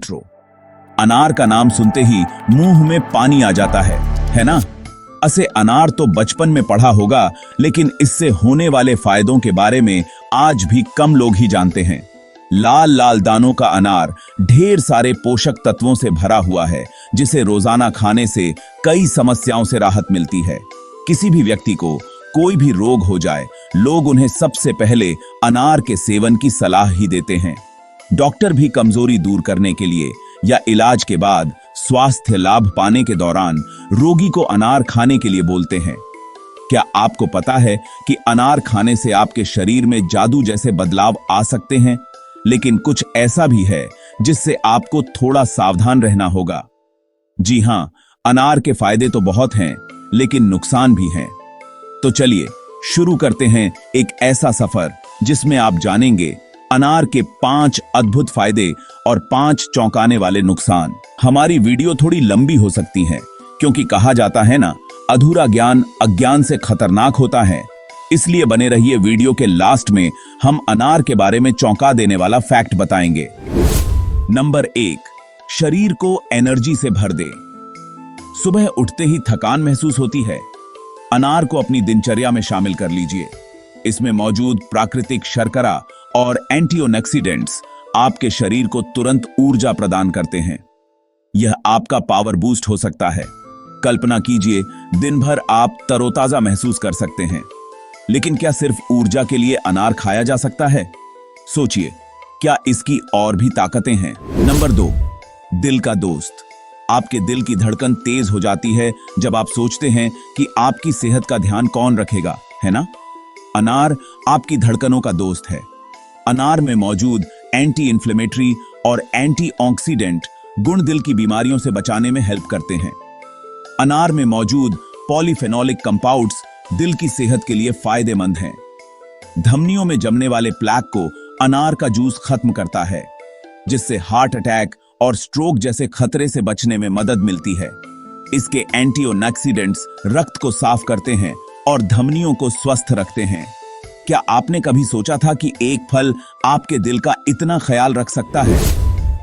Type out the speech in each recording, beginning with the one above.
Intro. अनार का नाम सुनते ही मुंह में पानी आ जाता है ना? असे अनार तो बचपन में पढ़ा होगा, लेकिन इससे होने वाले फायदों के बारे में आज भी कम लोग ही जानते हैं। लाल लाल दानों का अनार ढेर सारे पोषक तत्वों से भरा हुआ है, जिसे रोजाना खाने से कई समस्याओं से राहत मिलती है। किसी भी व्यक्ति को कोई भी रोग हो जाए, लोग उन्हें सबसे पहले अनार के सेवन की सलाह ही देते हैं। डॉक्टर भी कमजोरी दूर करने के लिए या इलाज के बाद स्वास्थ्य लाभ पाने के दौरान रोगी को अनार खाने के लिए बोलते हैं। क्या आपको पता है कि अनार खाने से आपके शरीर में जादू जैसे बदलाव आ सकते हैं? लेकिन कुछ ऐसा भी है जिससे आपको थोड़ा सावधान रहना होगा। जी हां, अनार के फायदे तो बहुत हैं, लेकिन नुकसान भी हैं। तो चलिए शुरू करते हैं एक ऐसा सफर जिसमें आप जानेंगे अनार के 5 अद्भुत फायदे और 5 चौंकाने वाले नुकसान। हमारी वीडियो थोड़ी लंबी हो सकती है, क्योंकि कहा जाता है ना, अधूरा ज्ञान अज्ञान से खतरनाक होता है। इसलिए बने रहिए, वीडियो के लास्ट में हम अनार के बारे में चौंका देने वाला फैक्ट बताएंगे। नंबर 1, शरीर को एनर्जी से भर दे। सुबह उठते ही थकान महसूस होती है? अनार को अपनी दिनचर्या में शामिल कर लीजिए। इसमें मौजूद प्राकृतिक शर्करा और एंटीऑक्सीडेंट्स आपके शरीर को तुरंत ऊर्जा प्रदान करते हैं। यह आपका पावर बूस्ट हो सकता है। कल्पना कीजिए, दिन भर आप तरोताजा महसूस कर सकते हैं। लेकिन क्या सिर्फ ऊर्जा के लिए अनार खाया जा सकता है? सोचिए, क्या इसकी और भी ताकतें हैं? नंबर 2, दिल का दोस्त। आपके दिल की धड़कन तेज हो जाती है जब आप सोचते हैं कि आपकी सेहत का ध्यान कौन रखेगा, है ना? अनार आपकी धड़कनों का दोस्त है। अनार में मौजूद एंटी इंफ्लेमेटरी और एंटीऑक्सीडेंट गुण दिल की बीमारियों से बचाने में हेल्प करते हैं। अनार में मौजूद पॉलीफेनोलिक कंपाउंड्स दिल की सेहत के लिए फायदेमंद हैं। धमनियों में जमने वाले प्लेक को अनार का जूस खत्म करता है, जिससे हार्ट अटैक और स्ट्रोक जैसे खतरे से बचने में मदद मिलती है। इसके एंटीऑक्सीडेंट्स रक्त को साफ करते हैं और धमनियों को स्वस्थ रखते हैं। क्या आपने कभी सोचा था कि एक फल आपके दिल का इतना ख्याल रख सकता है?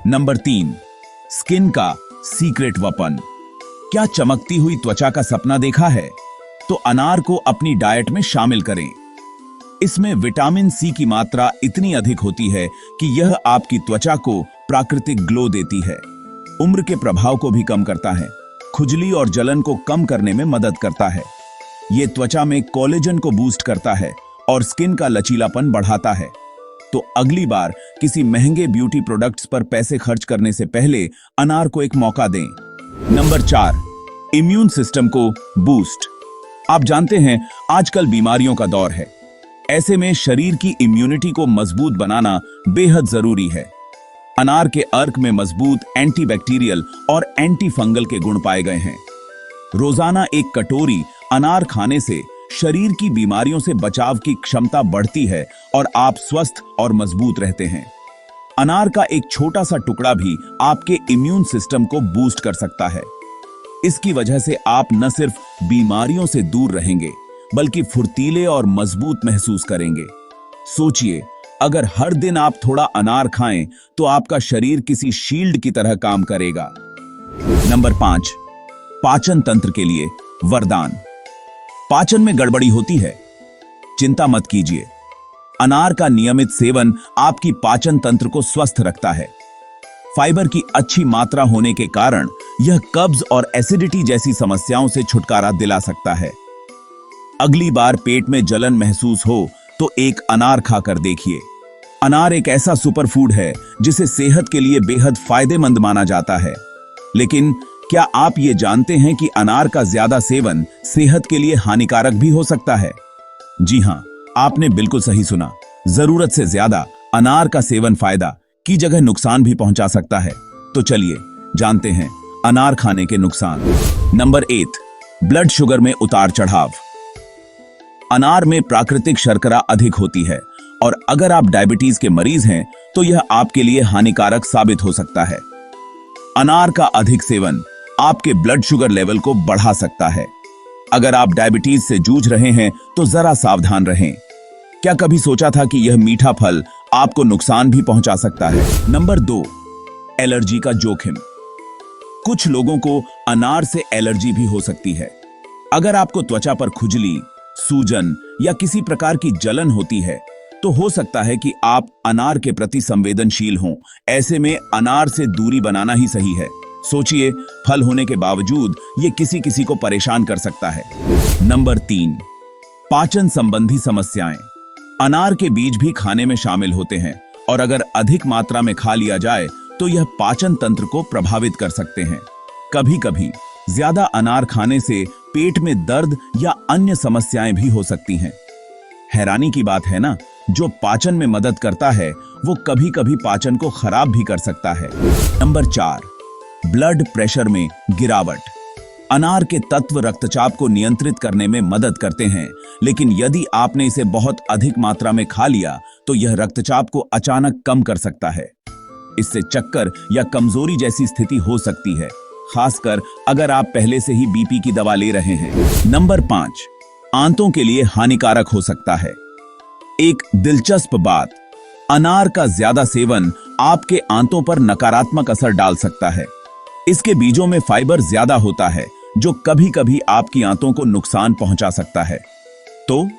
नंबर 3, स्किन का सीक्रेट वेपन। क्या चमकती हुई त्वचा का सपना देखा है? तो अनार को अपनी डाइट में शामिल करें। इसमें विटामिन सी की मात्रा इतनी अधिक होती है कि यह आपकी त्वचा को प्राकृतिक ग्लो देती है। उम्र के प्रभाव को भी कम करता है, खुजली और जलन को कम करने में मदद करता है। यह त्वचा में कोलेजन को बूस्ट करता है और स्किन का लचीलापन बढ़ाता है। तो अगली बार किसी महंगे ब्यूटी प्रोडक्ट्स पर पैसे खर्च करने से पहले अनार को एक मौका दें। नंबर 4, इम्यून सिस्टम को बूस्ट। आप जानते हैं, आजकल बीमारियों का दौर है। ऐसे में शरीर की इम्यूनिटी को मजबूत बनाना बेहद जरूरी है। अनार के अर्क में मजबूत एंटीबैक्टीरियल और एंटी फंगल के गुण पाए गए हैं। रोजाना एक कटोरी अनार खाने से शरीर की बीमारियों से बचाव की क्षमता बढ़ती है और आप स्वस्थ और मजबूत रहते हैं। अनार का एक छोटा सा टुकड़ा भी आपके इम्यून सिस्टम को बूस्ट कर सकता है। इसकी वजह से आप न सिर्फ बीमारियों से दूर रहेंगे, बल्कि फुर्तीले और मजबूत महसूस करेंगे। सोचिए, अगर हर दिन आप थोड़ा अनार खाएं तो आपका शरीर किसी शील्ड की तरह काम करेगा। नंबर 5, पाचन तंत्र के लिए वरदान। पाचन में गड़बड़ी होती है? चिंता मत कीजिए। अनार का नियमित सेवन आपकी पाचन तंत्र को स्वस्थ रखता है। फाइबर की अच्छी मात्रा होने के कारण यह कब्ज और एसिडिटी जैसी समस्याओं से छुटकारा दिला सकता है। अगली बार पेट में जलन महसूस हो तो एक अनार खाकर देखिए। अनार एक ऐसा सुपरफूड है जिसे सेहत के लिए बेहद फायदेमंद माना जाता है। लेकिन क्या आप ये जानते हैं कि अनार का ज्यादा सेवन सेहत के लिए हानिकारक भी हो सकता है? जी हां, आपने बिल्कुल सही सुना। जरूरत से ज्यादा अनार का सेवन फायदा की जगह नुकसान भी पहुंचा सकता है। तो चलिए जानते हैं अनार खाने के नुकसान। नंबर 8, ब्लड शुगर में उतार चढ़ाव। अनार में प्राकृतिक शर्करा अधिक होती है और अगर आप डायबिटीज के मरीज हैं तो यह आपके लिए हानिकारक साबित हो सकता है। अनार का अधिक सेवन आपके ब्लड शुगर लेवल को बढ़ा सकता है। अगर आप डायबिटीज से जूझ रहे हैं तो जरा सावधान रहें। क्या कभी सोचा था कि यह मीठा फल आपको नुकसान भी पहुंचा सकता है? नंबर 2, एलर्जी का जोखिम। कुछ लोगों को अनार से एलर्जी भी हो सकती है। अगर आपको त्वचा पर खुजली, सूजन या किसी प्रकार की जलन होती है तो हो सकता है कि आप अनार के प्रति संवेदनशील हों। ऐसे में अनार से दूरी बनाना ही सही है। सोचिए, फल होने के बावजूद ये किसी किसी को परेशान कर सकता है। नंबर 3, पाचन संबंधी समस्याएं। अनार के बीज भी खाने में शामिल होते हैं और अगर अधिक मात्रा में खा लिया जाए तो यह पाचन तंत्र को प्रभावित कर सकते हैं। कभी-कभी ज्यादा अनार खाने से पेट में दर्द या अन्य समस्याएं भी हो सकती हैं। हैरानी की बात है ना, जो पाचन में मदद करता है वो कभी-कभी पाचन को खराब भी कर सकता है। नंबर 4, ब्लड प्रेशर में गिरावट। अनार के तत्व रक्तचाप को नियंत्रित करने में मदद करते हैं, लेकिन यदि आपने इसे बहुत अधिक मात्रा में खा लिया तो यह रक्तचाप को अचानक कम कर सकता है। इससे चक्कर या कमजोरी जैसी स्थिति हो सकती है, खासकर अगर आप पहले से ही बीपी की दवा ले रहे हैं। नंबर 5, आंतों के लिए हानिकारक हो सकता है। एक दिलचस्प बात, अनार का ज्यादा सेवन आपके आंतों पर नकारात्मक असर डाल सकता है। इसके बीजों में फाइबर ज्यादा होता है जो कभी-कभी आपकी आंतों को नुकसान पहुंचा सकता है। तो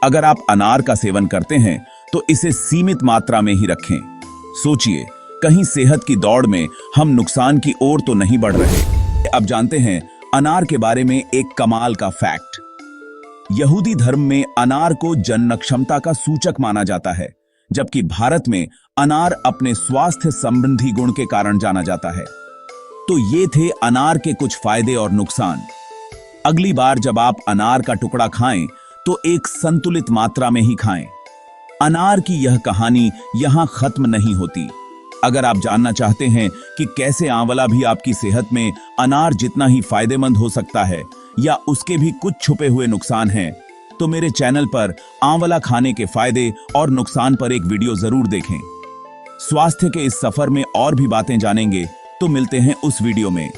अगर आप अनार का सेवन करते हैं तो इसे सीमित मात्रा में ही रखें। सोचिए, कहीं सेहत की दौड़ में हम नुकसान की ओर तो नहीं बढ़ रहे। अब जानते हैं अनार के बारे में एक कमाल का फैक्ट। यहूदी धर्म में अनार को जन्म क्षमता का सूचक माना जाता है, जबकि भारत में अनार अपने स्वास्थ्य संबंधी गुण के कारण जाना जाता है। तो ये थे अनार के कुछ फायदे और नुकसान। अगली बार जब आप अनार का टुकड़ा खाएं तो एक संतुलित मात्रा में ही खाएं। अनार की यह कहानी यहां खत्म नहीं होती। अगर आप जानना चाहते हैं कि कैसे आंवला भी आपकी सेहत में अनार जितना ही फायदेमंद हो सकता है या उसके भी कुछ छुपे हुए नुकसान हैं, तो मेरे चैनल पर आंवला खाने के फायदे और नुकसान पर एक वीडियो जरूर देखें। स्वास्थ्य के इस सफर में और भी बातें जानेंगे, तो मिलते हैं उस वीडियो में।